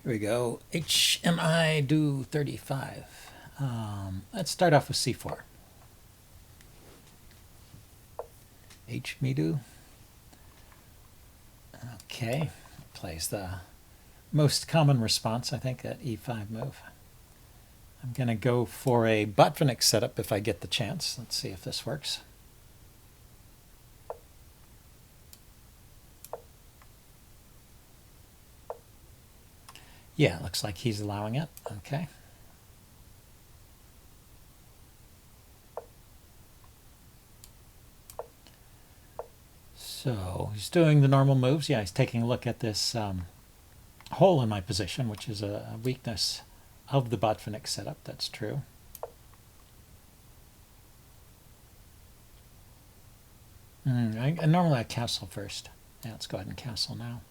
Here we go. HMI do 35. Let's start off with C4. H me do. Okay. Plays the most common response, I think, at E5 move. I'm going to go for a Botvinnik setup if I get the chance. Let's see if this works. Yeah, looks like he's allowing it. Okay. So he's doing the normal moves. Yeah, he's taking a look at this hole in my position, which is a weakness of the Botvinnik setup. That's true. Normally I castle first. Yeah, let's go ahead and castle now.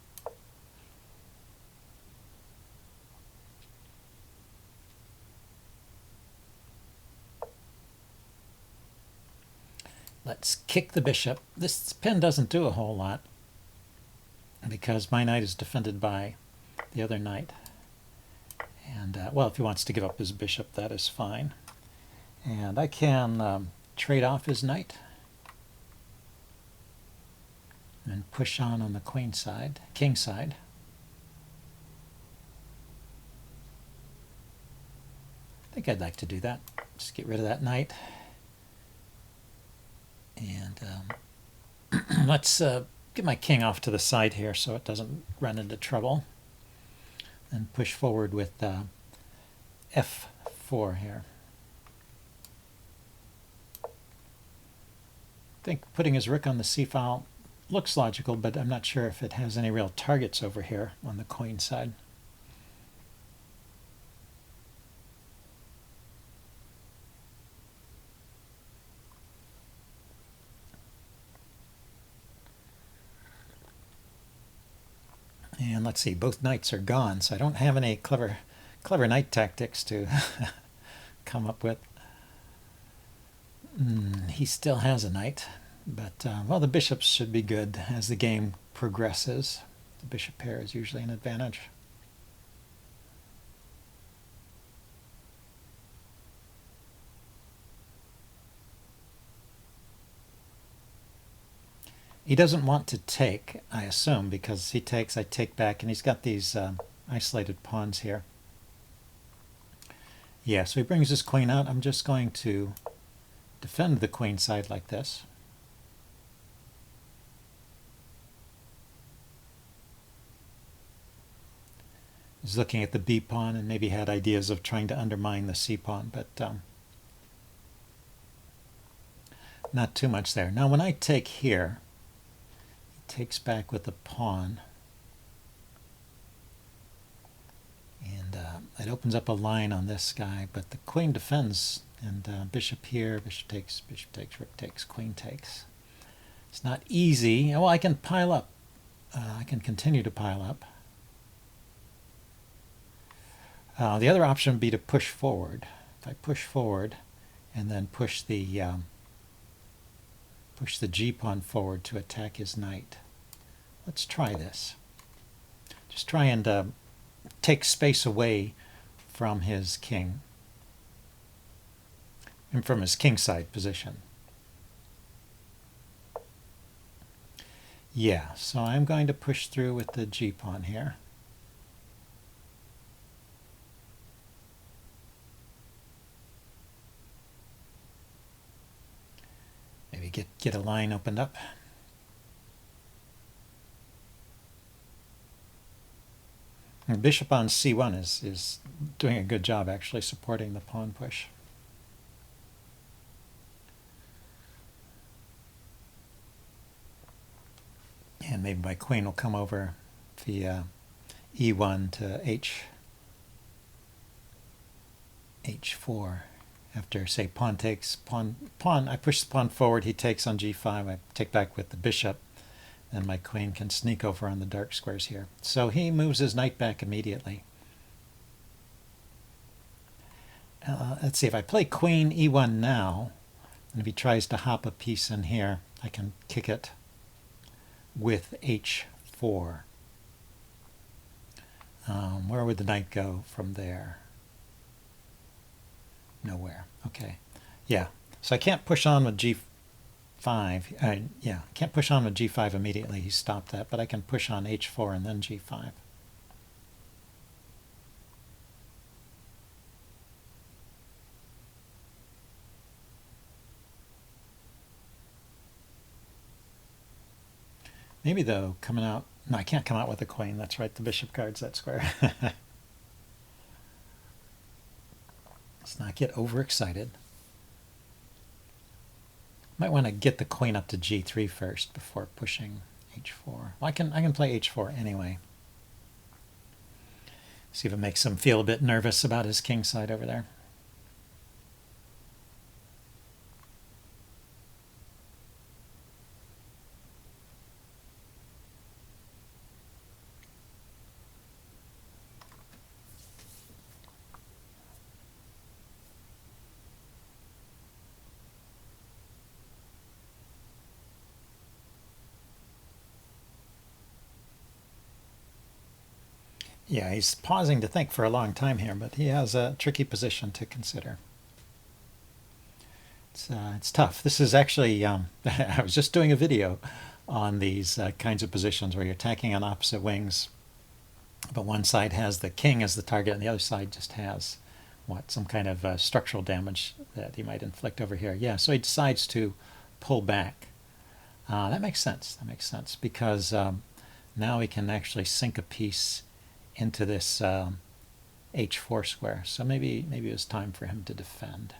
Let's kick the bishop. This pin doesn't do a whole lot because my knight is defended by the other knight. And, well, if he wants to give up his bishop, that is fine. And I can trade off his knight and push on the queen side, king side. I think I'd like to do that. Just get rid of that knight. And let's get my king off to the side here so it doesn't run into trouble. And push forward with F4 here. I think putting his rook on the c-file looks logical, but I'm not sure if it has any real targets over here on the queen side. And let's see, both knights are gone, so I don't have any clever knight tactics to come up with. He still has a knight, but well, the bishops should be good as the game progresses. The bishop pair is usually an advantage. He doesn't want to take, I assume, because he takes, I take back, and he's got these isolated pawns here. Yeah, so he brings his queen out. I'm just going to defend the queen side like this. He's looking at the b pawn and maybe had ideas of trying to undermine the c pawn, but not too much there. Now when I take here, takes back with the pawn, and it opens up a line on this guy, but the queen defends, and bishop here, bishop takes, rook takes, queen takes. It's not easy. Well, I can pile up. I can continue to pile up. The other option would be to push forward. If I push forward and then push the g-pawn forward to attack his knight. Let's try this. Just try and take space away from his king and from his kingside position. Yeah, so I'm going to push through with the g-pawn here. Maybe get a line opened up. And bishop on c1 is doing a good job actually supporting the pawn push. And maybe my queen will come over via e1 to h4. After, say, pawn takes, pawn, I push the pawn forward, he takes on g5, I take back with the bishop, and my queen can sneak over on the dark squares here. So he moves his knight back immediately. Let's see, if I play queen e1 now, and if he tries to hop a piece in here, I can kick it with h4. Where would the knight go from there? Nowhere. Okay. Yeah. So I can't push on with g5. Yeah, I can't push on with g5 immediately. He stopped that, but I can push on h4 and then g5. Maybe though, coming out, no, I can't come out with a queen. That's right, the bishop guards that square. Let's not get overexcited. Might want to get the queen up to g3 first before pushing h4. Well, I can play h4 anyway. See if it makes him feel a bit nervous about his king side over there. Yeah, he's pausing to think for a long time here, but he has a tricky position to consider. It's tough. This is actually, I was just doing a video on these kinds of positions where you're attacking on opposite wings, but one side has the king as the target and the other side just has, what, some kind of structural damage that he might inflict over here. Yeah, so he decides to pull back. That makes sense. That makes sense because now he can actually sink a piece into this h4 square. So maybe it was time for him to defend.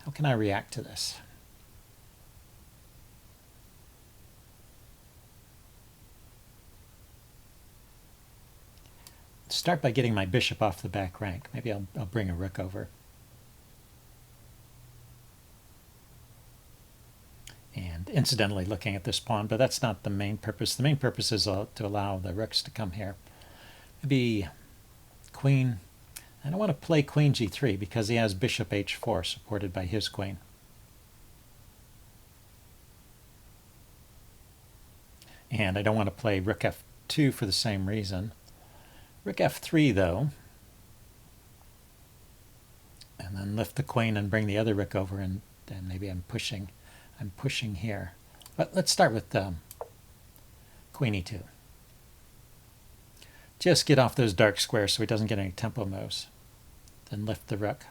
How can I react to this? Start by getting my bishop off the back rank. Maybe I'll bring a rook over. And incidentally looking at this pawn, but that's not the main purpose. The main purpose is to allow the rooks to come here. Maybe queen. I don't want to play queen g3 because he has bishop h4 supported by his queen. And I don't want to play rook f2 for the same reason. Rook f3 though. And then lift the queen and bring the other rook over, and then maybe I'm pushing here. But let's start with queen e2. Just get off those dark squares so he doesn't get any tempo moves. Then lift the rook.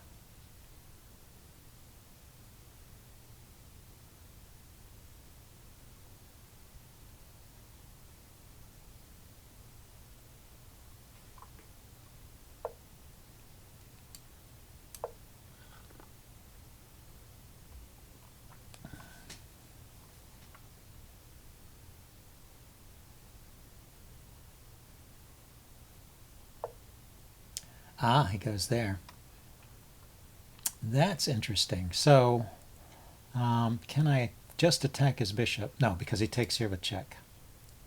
Ah, he goes there. That's interesting. So, can I just attack his bishop? No, because he takes here with check.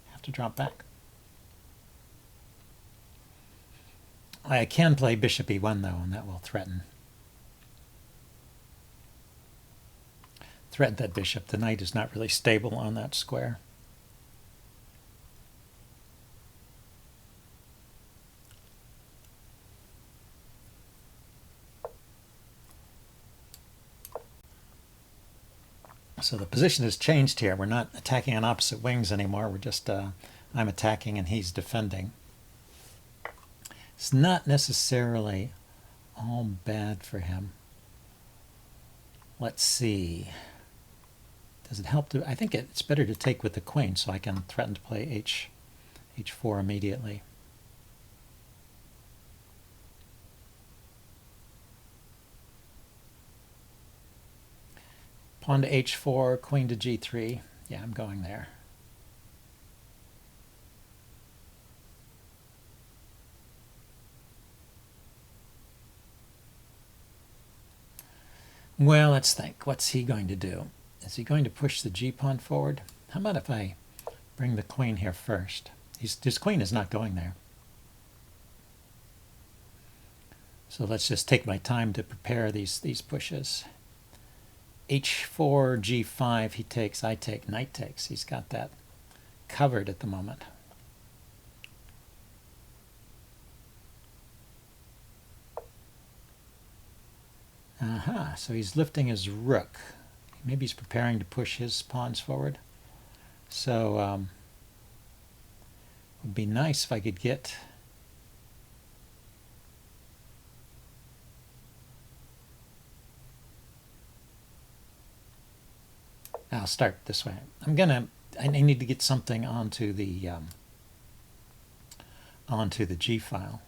I have to drop back. I can play bishop e1 though, and that will threaten that bishop. The knight is not really stable on that square. So the position has changed here. We're not attacking on opposite wings anymore. We're just, I'm attacking and he's defending. It's not necessarily all bad for him. Let's see. Does it help to, I think it's better to take with the queen so I can threaten to play h4 immediately. Pawn to h4, queen to g3. Yeah, I'm going there. Well, let's think. What's he going to do? Is he going to push the g-pawn forward? How about if I bring the queen here first? His queen is not going there. So let's just take my time to prepare these pushes. h4, g5, he takes, I take, knight takes. He's got that covered at the moment. Aha, so he's lifting his rook. Maybe he's preparing to push his pawns forward. So it would be nice if I could get... I'll start this way. I need to get something onto the G file.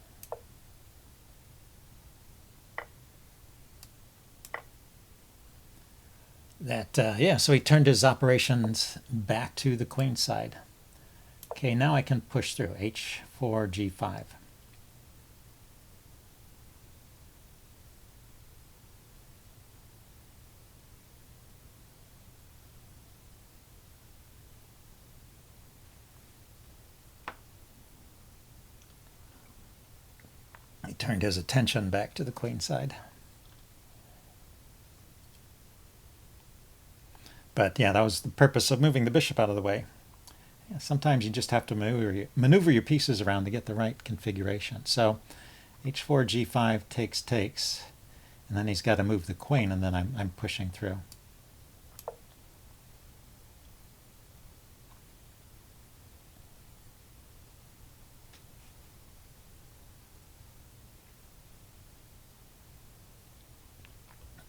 Yeah, so he turned his operations back to the queen side. Okay, now I can push through H4, G5. He turned his attention back to the queen side. But yeah, that was the purpose of moving the bishop out of the way. Yeah, sometimes you just have to maneuver your pieces around to get the right configuration. So H4, G5 takes, and then he's got to move the queen, and then I'm pushing through.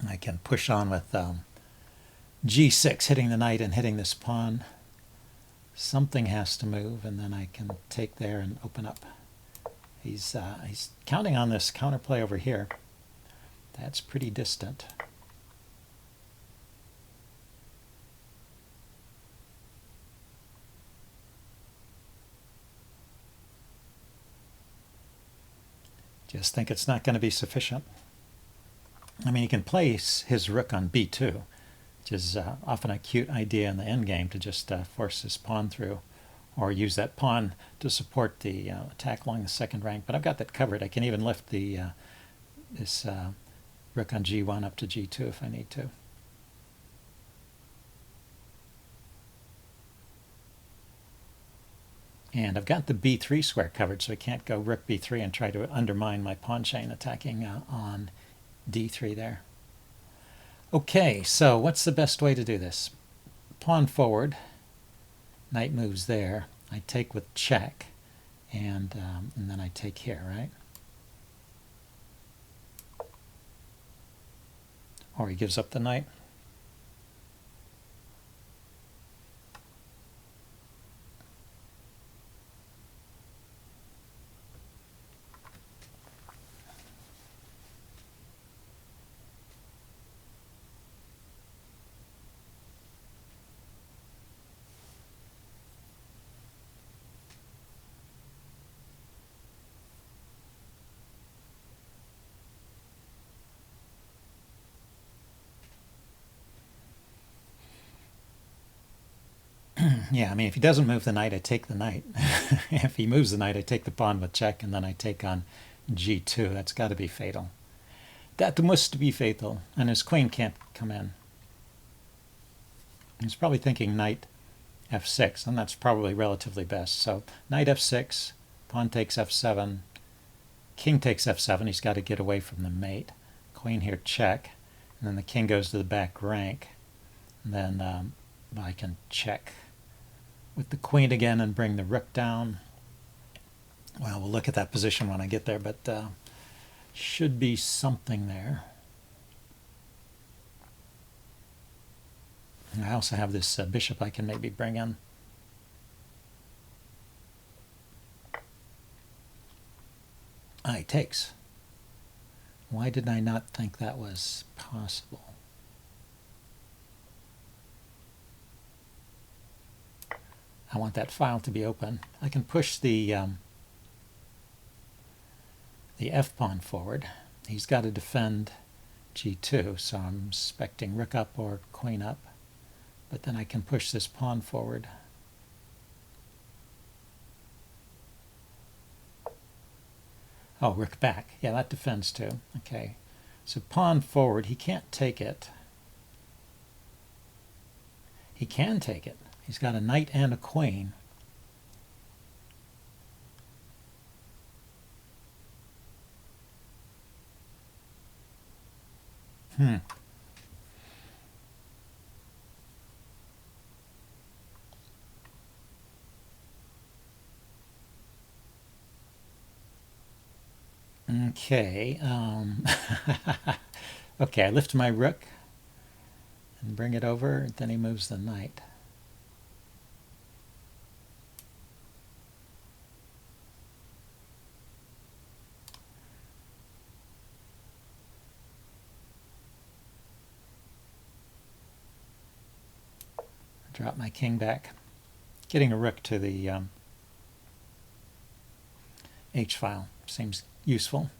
I can push on with G6, hitting the knight and hitting this pawn. Something has to move, and then I can take there and open up. He's counting on this counterplay over here. That's pretty distant. Just think it's not going to be sufficient. I mean, he can place his rook on b2, which is often a cute idea in the endgame to just force his pawn through, or use that pawn to support the attack along the second rank. But I've got that covered. I can even lift the this rook on g1 up to g2 if I need to. And I've got the b3 square covered, so I can't go rook b3 and try to undermine my pawn chain attacking on d3 there. Okay, so what's the best way to do this? Pawn forward, knight moves there. I take with check, and then I take here, right? Or he gives up the knight. Yeah, I mean, if he doesn't move the knight, I take the knight. If he moves the knight, I take the pawn with check, and then I take on g2. That's got to be fatal. That must be fatal, and his queen can't come in. He's probably thinking knight f6, and that's probably relatively best. So knight f6, pawn takes f7, king takes f7. He's got to get away from the mate. Queen here check, and then the king goes to the back rank. And then I can check with the queen again and bring the rook down. Well, we'll look at that position when I get there, but should be something there. And I also have this bishop I can maybe bring in. He takes. Why did I not think that was possible? I want that file to be open. I can push the f pawn forward. He's got to defend g2, so I'm expecting rook up or queen up. But then I can push this pawn forward. Oh, rook back. Yeah, that defends too. Okay. So pawn forward, he can't take it. He can take it. He's got a knight and a queen. Hmm. Okay. Okay, I lift my rook and bring it over. Then he moves the knight. Drop my king back. Getting a rook to the H-file seems useful.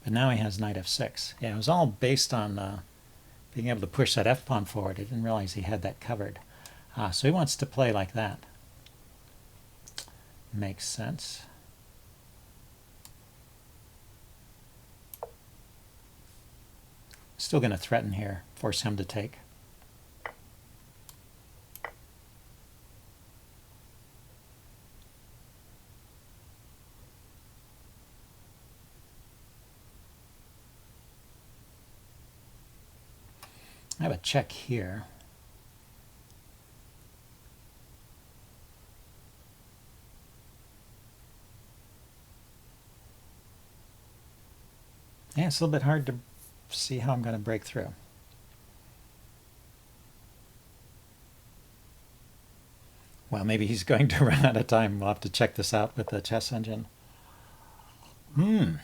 But now he has knight f6. Yeah, it was all based on being able to push that f-pawn forward. I didn't realize he had that covered. So he wants to play like that. Makes sense. Still going to threaten here, force him to take. I have a check here. Yeah, it's a little bit hard to see how I'm going to break through. Well, maybe he's going to run out of time. We'll have to check this out with the chess engine. He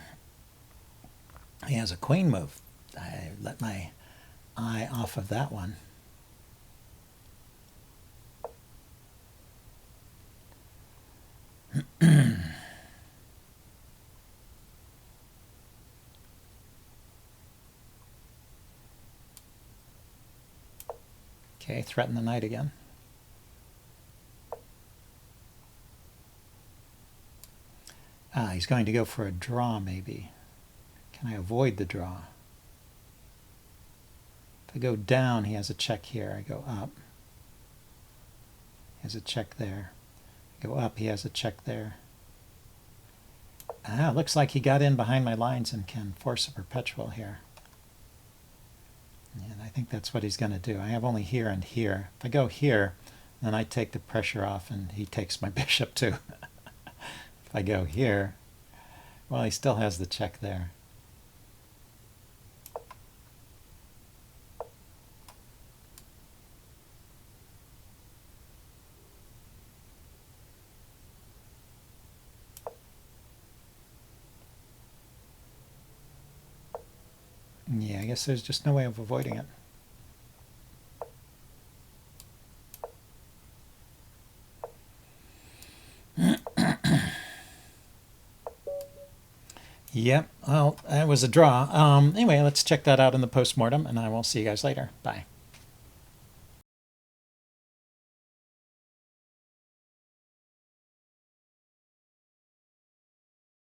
has a queen move. I let my eye off of that one. Okay, threaten the knight again. He's going to go for a draw, maybe. Can I avoid the draw? If I go down, he has a check here. I go up. He has a check there. I go up, he has a check there. Looks like he got in behind my lines and can force a perpetual here. And I think that's what he's going to do. I have only here and here. If I go here, then I take the pressure off and he takes my bishop too. If I go here, well, he still has the check there. Yeah, I guess there's just no way of avoiding it. Yep, well, that was a draw. Anyway, let's check that out in the postmortem, and I will see you guys later. Bye.